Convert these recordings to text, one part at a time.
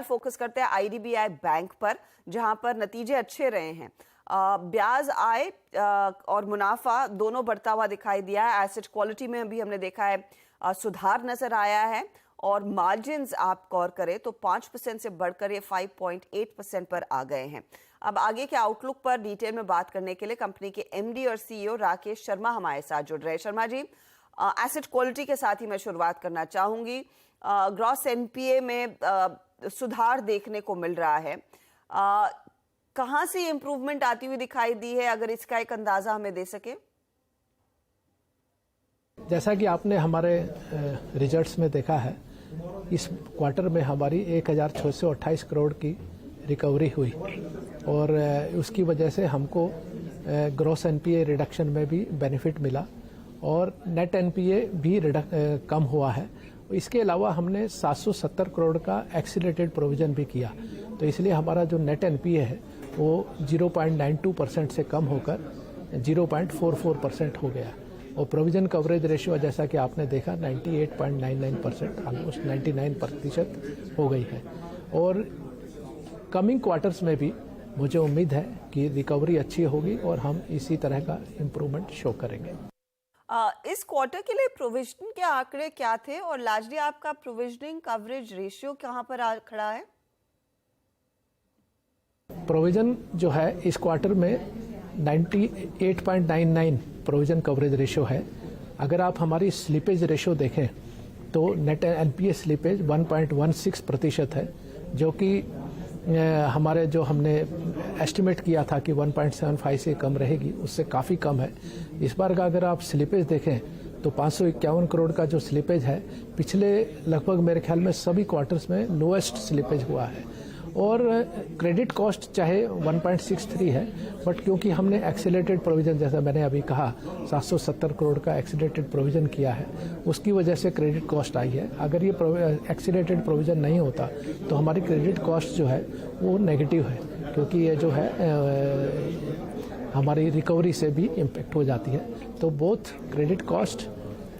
Focus करते हैं IDBI bank पर, जहां पर नतीजे अच्छे रहे हैं। ब्याज आय और मुनाफा दोनों बढ़ता हुआ दिखाई दिया है। एसेट क्वालिटी में भी हमने देखा है सुधार नजर आया है, और मार्जिन्स आप गौर करें तो 5% से बढ़कर ये 5.8% पर आ गए हैं। अब आगे के आउटलुक पर डिटेल में बात करने के लिए कंपनी के एमडी और सीईओ राकेश शर्मा हमारे साथ जुड़ रहे हैं। शर्मा जी, एसेट क्वालिटी के साथ ही मैं शुरुआत करना चाहूंगी। ग्रॉस एनपीए में सुधार देखने को मिल रहा है। कहां से इंप्रूवमेंट आती हुई दिखाई दी है, अगर इसका एक अंदाजा हमें दे सके? जैसा कि आपने हमारे रिजल्ट्स में देखा है, इस क्वार्टर में हमारी 1628 करोड़ की रिकवरी हुई, और उसकी वजह से हमको ग्रॉस एनपीए रिडक्शन में भी बेनिफिट मिला, और नेट एनपीए भी कम हुआ है। इसके अलावा हमने 770 करोड़ का एक्सीलरेटेड प्रोविजन भी किया, तो इसलिए हमारा जो नेट एनपीए है वो 0.92% से कम होकर 0.44% हो गया, और प्रोविजन कवरेज रेशियो जैसा कि आपने देखा 98.99%, ऑलमोस्ट 99% हो गई है। और कमिंग क्वार्टर्स में भी मुझे उम्मीद है कि रिकवरी अच्छी होगी और हम इसी तरह का इम्प्रूवमेंट शो करेंगे। इस क्वार्टर के लिए प्रोविजन के आंकड़े क्या थे, और लार्जली आपका प्रोविजनिंग कवरेज रेशियो कहां पर खड़ा है? प्रोविजन जो है इस क्वार्टर में 98.99 प्रोविजन कवरेज रेशियो है। अगर आप हमारी स्लिपेज रेशियो देखें तो नेट एनपीए स्लिपेज 1.16% है, जो कि हमारे जो हमने एस्टिमेट किया था कि 1.75 से कम रहेगी, उससे काफ़ी कम है। इस बार का अगर आप स्लिपेज देखें तो 551 करोड़ का जो स्लिपेज है, पिछले लगभग मेरे ख्याल में सभी क्वार्टर्स में लोएस्ट स्लिपेज हुआ है। और क्रेडिट कॉस्ट चाहे 1.63 है, बट क्योंकि हमने एक्सीलरेटेड प्रोविजन, जैसा मैंने अभी कहा 770 करोड़ का एक्सीलरेटेड प्रोविजन किया है, उसकी वजह से क्रेडिट कॉस्ट आई है। अगर ये एक्सीलरेटेड प्रोविजन नहीं होता तो हमारी क्रेडिट कॉस्ट जो है वो नेगेटिव है, क्योंकि ये जो है हमारी रिकवरी से भी इम्पेक्ट हो जाती है। तो both credit cost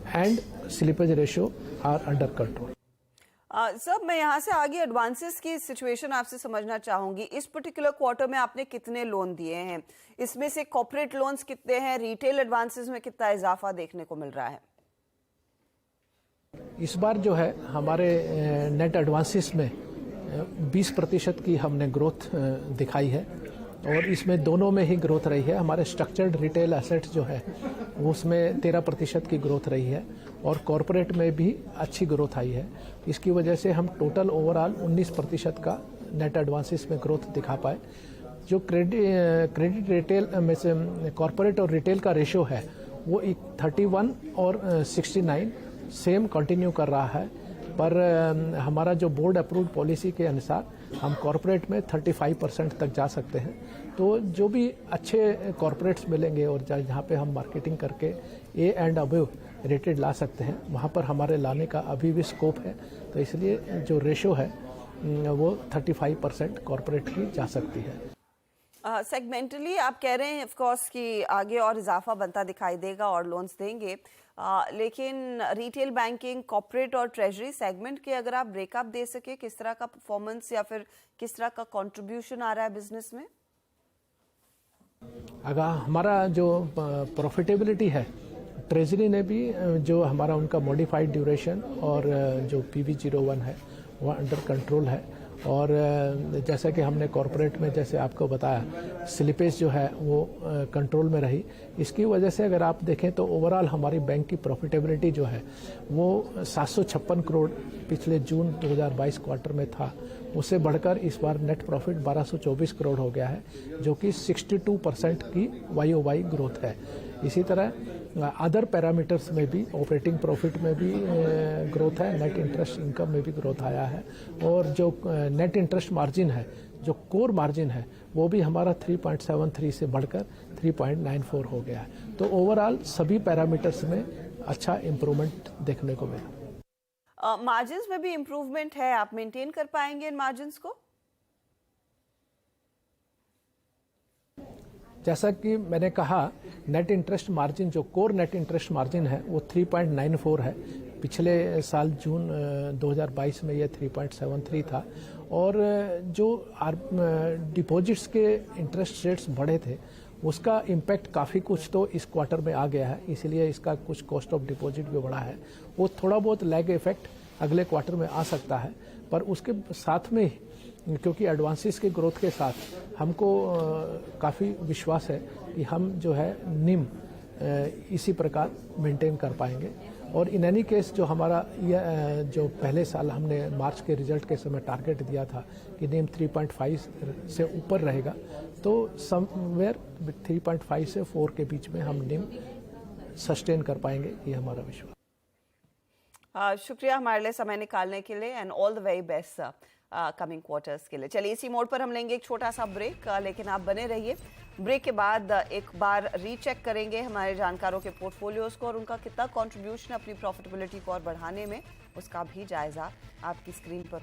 and slippage ratio are under control. Sir, मैं यहाँ से आगे एडवांसेस की सिचुएशन आपसे समझना चाहूंगी। इस पर्टिकुलर क्वार्टर में आपने कितने लोन दिए हैं, इसमें से कॉर्पोरेट लोन्स कितने हैं, रिटेल एडवांसेस में कितना इजाफा देखने को मिल रहा है? इस बार जो है हमारे नेट एडवांसेस में 20% की हमने ग्रोथ दिखाई है, और इसमें दोनों में ही ग्रोथ रही है। हमारे स्ट्रक्चर्ड रिटेल एसेट्स जो है उसमें 13% की ग्रोथ रही है, और कॉरपोरेट में भी अच्छी ग्रोथ आई है। इसकी वजह से हम टोटल ओवरऑल 19% का नेट एडवांसेस में ग्रोथ दिखा पाए। जो क्रेडिट रिटेल में से कॉरपोरेट और रिटेल का रेशियो है वो 31 और 69 सेम कंटिन्यू कर रहा है, पर हमारा जो बोर्ड अप्रूव्ड पॉलिसी के अनुसार हम कॉरपोरेट में 35% तक जा सकते हैं। तो जो भी अच्छे कॉरपोरेट्स मिलेंगे और जहाँ पे हम मार्केटिंग करके ए एंड अबव रेटेड ला सकते हैं, वहाँ पर हमारे लाने का अभी भी स्कोप है। तो इसलिए जो रेशो है वो 35% कॉरपोरेट की जा सकती है। सेगमेंटली आप कह रहे हैं ऑफ कोर्स कि आगे और इजाफा बनता दिखाई देगा और लोन्स देंगे, लेकिन रिटेल बैंकिंग, कॉर्पोरेट और ट्रेजरी सेगमेंट के अगर आप ब्रेकअप दे सके, किस तरह का परफॉर्मेंस या फिर किस तरह का कंट्रीब्यूशन आ रहा है बिजनेस में? अगर हमारा जो प्रॉफिटेबिलिटी है, ट्रेजरी ने भी जो हमारा उनका मॉडिफाइड ड्यूरेशन और जो PV01 है वो अंडर कंट्रोल है। और जैसा कि हमने कॉरपोरेट में जैसे आपको बताया, स्लिपेज जो है वो कंट्रोल में रही। इसकी वजह से अगर आप देखें तो ओवरऑल हमारी बैंक की प्रॉफिटेबिलिटी जो है वो 756 करोड़ पिछले जून 2022 क्वार्टर में था, उससे बढ़कर इस बार नेट प्रॉफिट 1224 करोड़ हो गया है, जो कि 62% की YOY ग्रोथ है। इसी तरह अदर पैरामीटर्स में भी, ऑपरेटिंग प्रॉफिट में भी ग्रोथ है, नेट इंटरेस्ट इनकम में भी ग्रोथ आया है, और जो नेट इंटरेस्ट मार्जिन है, जो कोर मार्जिन है, वो भी हमारा 3.73 से बढ़कर 3.94 हो गया है। तो ओवरऑल सभी पैरामीटर्स में अच्छा इम्प्रूवमेंट देखने को मिला। मार्जिन्स में भी इम्प्रूवमेंट है, आप मेंटेन कर पाएंगे इन मार्जिन्स को? जैसा कि मैंने कहा, नेट इंटरेस्ट मार्जिन, जो कोर नेट इंटरेस्ट मार्जिन है वो 3.94 है। पिछले साल जून 2022 में ये 3.73 था, और जो डिपॉजिट्स के इंटरेस्ट रेट्स बढ़े थे उसका इम्पैक्ट काफ़ी कुछ तो इस क्वार्टर में आ गया है, इसलिए इसका कुछ कॉस्ट ऑफ डिपॉजिट भी बढ़ा है। वो थोड़ा बहुत लैग इफेक्ट अगले क्वार्टर में आ सकता है, पर उसके साथ में क्योंकि एडवांसेस के ग्रोथ के साथ हमको काफ़ी विश्वास है कि हम जो है निम इसी प्रकार मेंटेन कर पाएंगे। और इन एनी केस जो हमारा जो पहले साल हमने मार्च के रिजल्ट के समय टारगेट दिया था कि निम 3.5 से ऊपर रहेगा, तो समवेयर 3.5 से 4 के बीच में हम निम सस्टेन कर पाएंगे, ये हमारा विश्वास। शुक्रिया हमारे लिए समय निकालने के लिए and all the very best coming quarters के लिए। चलिए इसी मोड पर हम लेंगे एक छोटा सा ब्रेक, लेकिन आप बने रहिए। ब्रेक के बाद एक बार रीचेक करेंगे हमारे जानकारों के पोर्टफोलियोज को और उनका कितना कंट्रीब्यूशन अपनी प्रॉफिटेबिलिटी को और बढ़ाने में, उसका भी जायजा आपकी स्क्रीन पर